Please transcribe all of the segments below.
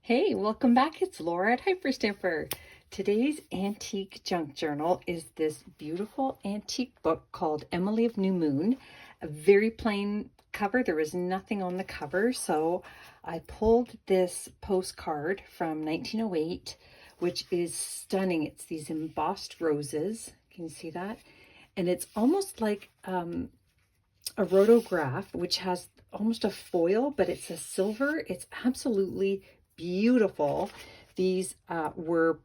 Hey, welcome back. It's Laura at Hyperstamper. Today's antique junk journal is this beautiful antique book called Emily of New Moon. A very plain cover. There was nothing on the cover, so I pulled this postcard from 1908, which is stunning. It's these embossed roses. Can you see that? And it's almost like a rotograph, which has almost a foil, but it's a silver. It's absolutely beautiful. These were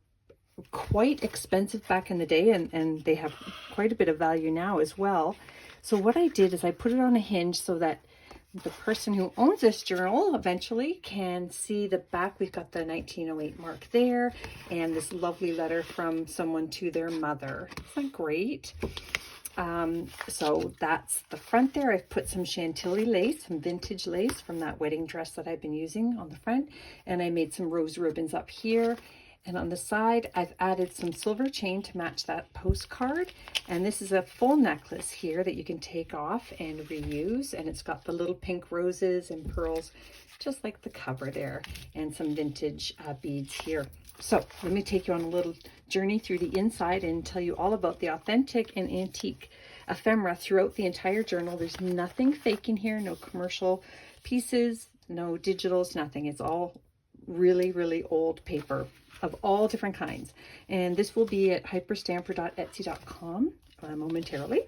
quite expensive back in the day, and they have quite a bit of value now as well. So what I did is I put it on a hinge so that the person who owns this journal eventually can see the back. We've got the 1908 mark there and this lovely letter from someone to their mother. Isn't that great? So that's the front there. I've put some Chantilly lace, some vintage lace from that wedding dress that I've been using on the front. And I made some rose ribbons up here. And on the side, I've added some silver chain to match that postcard. And this is a full necklace here that you can take off and reuse. And it's got the little pink roses and pearls, just like the cover there, and some vintage beads here. So let me take you on a little journey through the inside and tell you all about the authentic and antique ephemera throughout the entire journal. There's nothing fake in here, no commercial pieces, no digitals, nothing. It's all really, really old paper of all different kinds. And this will be at hyperstamper.etsy.com momentarily.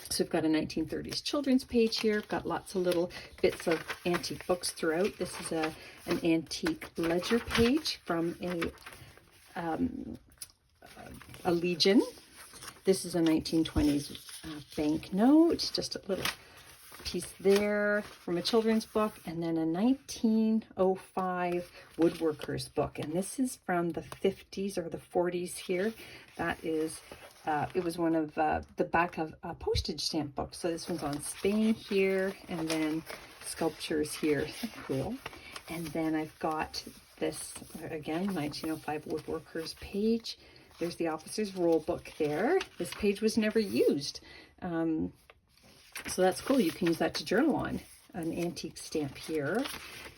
So we've got a 1930s children's page here. I've got lots of little bits of antique books throughout. This is an antique ledger page from a Legion. This is a 1920s banknote, just a little piece there from a children's book, and then a 1905 woodworker's book. And this is from the 50s or the 40s here. That is it was one of the back of a postage stamp book. So this one's on Spain here, and then sculptures here. Cool. And then I've got this, again, 1905 woodworker's page. There's the officer's roll book there. This page was never used. So that's cool. You can use that to journal on. An antique stamp here,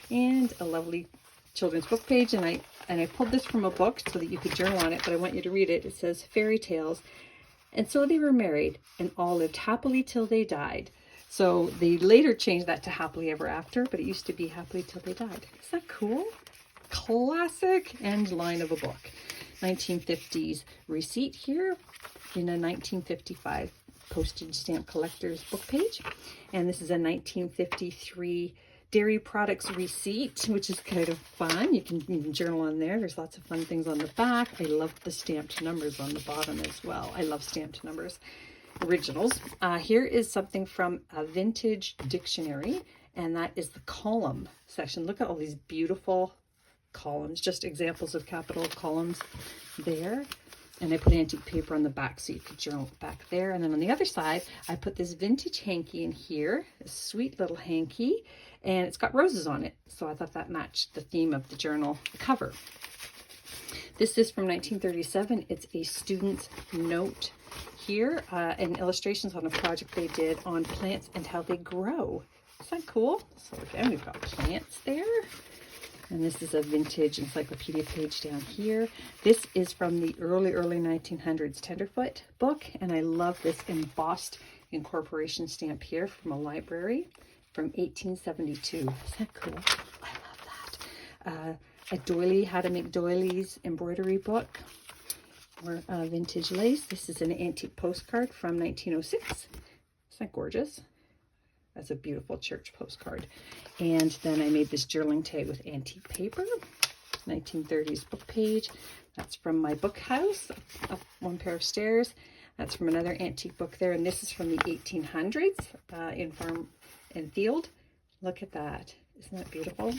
and a lovely children's book page. And I pulled this from a book so that you could journal on it, but I want you to read it. It says, "Fairy tales. And so they were married, and all lived happily till they died." So they later changed that to happily ever after, but it used to be happily till they died. Is that cool? Classic end line of a book. 1950s receipt here in a 1955 postage stamp collector's book page. And this is a 1953 dairy products receipt, which is kind of fun. You can journal on there. There's lots of fun things on the back. I love the stamped numbers on the bottom as well. I love stamped numbers. Originals. Here is something from a vintage dictionary, and that is the column section. Look at all these beautiful columns, just examples of capital columns there. And I put antique paper on the back so you could journal back there. And then on the other side, I put this vintage hanky in here, a sweet little hanky, and it's got roses on it. So I thought that matched the theme of the journal cover. This is from 1937. It's a student's note here, and illustrations on a project they did on plants and how they grow. Isn't that cool? So again, we've got plants there. And this is a vintage encyclopedia page down here. This is from the early 1900s Tenderfoot book. And I love this embossed incorporation stamp here from a library from 1872. Isn't that cool? I love that. A doily, how to make doilies embroidery book, or vintage lace. This is an antique postcard from 1906. Isn't that gorgeous? That's a beautiful church postcard. And then I made this journaling tag with antique paper, 1930s book page. That's from my book house, up one pair of stairs. That's from another antique book there. And this is from the 1800s in Farm and Field. Look at that. Isn't that beautiful?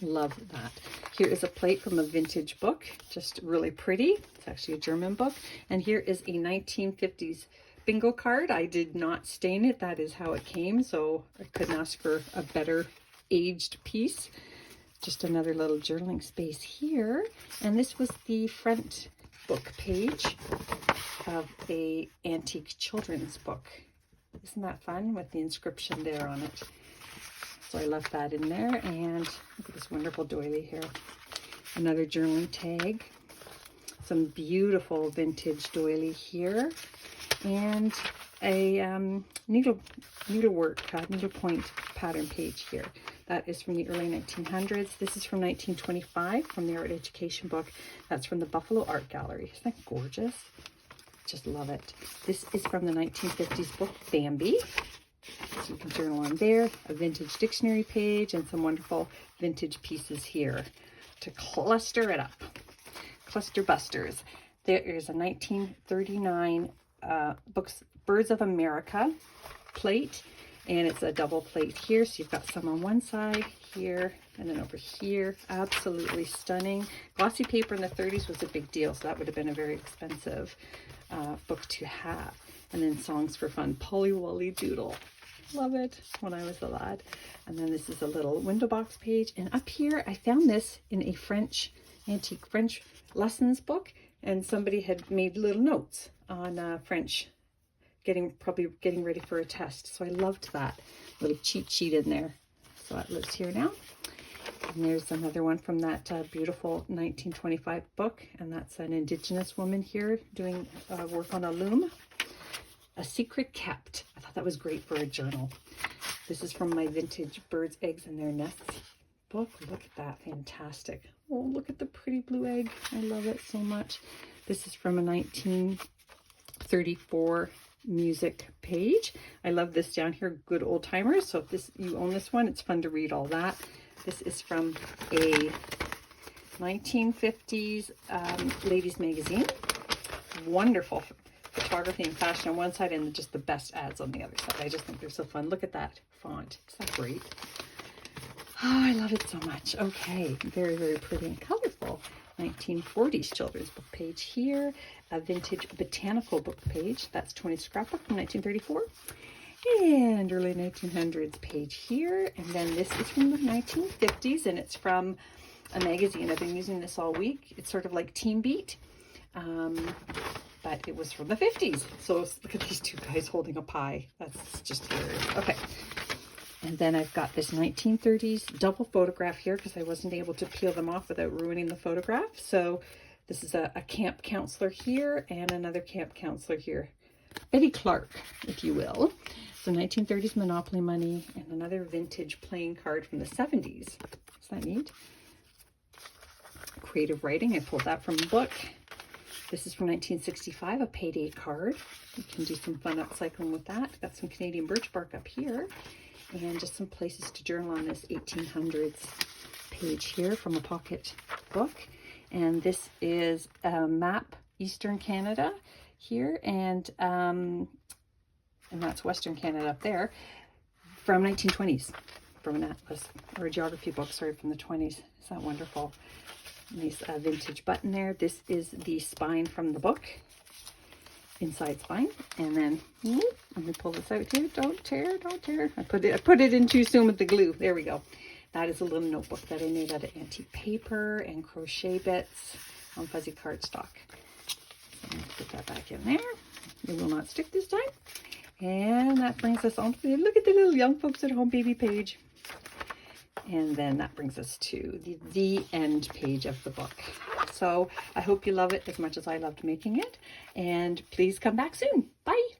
Love that. Here is a plate from a vintage book, just really pretty. It's actually a German book. And here is a 1950s bingo card. I did not stain it. That is how it came. So I couldn't ask for a better aged piece. Just another little journaling space here. And this was the front book page of a antique children's book. Isn't that fun with the inscription there on it? So I left that in there. And look at this wonderful doily here. Another journaling tag. Some beautiful vintage doily here. And a needlework, needlepoint pattern page here. That is from the early 1900s. This is from 1925 from the art education book. That's from the Buffalo Art Gallery. Isn't that gorgeous? Just love it. This is from the 1950s book Bambi. So you can journal on there. A vintage dictionary page and some wonderful vintage pieces here to cluster it up. Cluster busters. There is a 1939 Birds of America plate, and it's a double plate here. So you've got some on one side here and then over here. Absolutely stunning. Glossy paper in the 30s was a big deal, so that would have been a very expensive book to have. And then Songs for Fun, Polly Wolly Doodle. Love it when I was a lad. And then this is a little window box page. And up here, I found this in a antique French lessons book, and somebody had made little notes on French, probably getting ready for a test. So I loved that little cheat sheet in there. So that lives here now. And there's another one from that beautiful 1925 book, and that's an Indigenous woman here doing work on a loom. A Secret Kept. I thought that was great for a journal. This is from my vintage Birds, Eggs, and Their Nests book. Look at that. Fantastic. Oh, look at the pretty blue egg. I love it so much. This is from a 1934 music page. I love this down here, Good Old Timers. So if you own this one, it's fun to read all that. This is from a 1950s ladies magazine. Wonderful photography and fashion on one side and just the best ads on the other side. I just think they're so fun. Look at that font. Isn't that great? Oh, I love it so much. Okay, very, very pretty and colorful. 1940s children's book page here. A vintage botanical book page. That's 20 scrapbook from 1934. And early 1900s page here. And then this is from the 1950s, and it's from a magazine. I've been using this all week. It's sort of like Teen Beat. But it was from the 50s. So look at these two guys holding a pie. That's just hilarious. Okay. And then I've got this 1930s double photograph here because I wasn't able to peel them off without ruining the photograph. So this is a camp counselor here and another camp counselor here. Betty Clark, if you will. So 1930s Monopoly money and another vintage playing card from the 70s. Isn't that neat? Creative writing. I pulled that from a book. This is from 1965, a payday card. You can do some fun upcycling with that. Got some Canadian birch bark up here. And just some places to journal on this 1800s page here from a pocket book. And this is a map, Eastern Canada here, and that's Western Canada up there, from 1920s, from an atlas, or a geography book, sorry, from the 20s. Is that wonderful? Nice vintage button there. This is the spine from the book. Inside spine, and then let me pull this out here. Don't tear, don't tear. I put it in too soon with the glue. There we go. That is a little notebook that I made out of antique paper and crochet bits on fuzzy cardstock. So put that back in there. It will not stick this time. And that brings us on to look at the little young folks at home baby page. And then that brings us to the end page of the book. So I hope you love it as much as I loved making it. And please come back soon. Bye.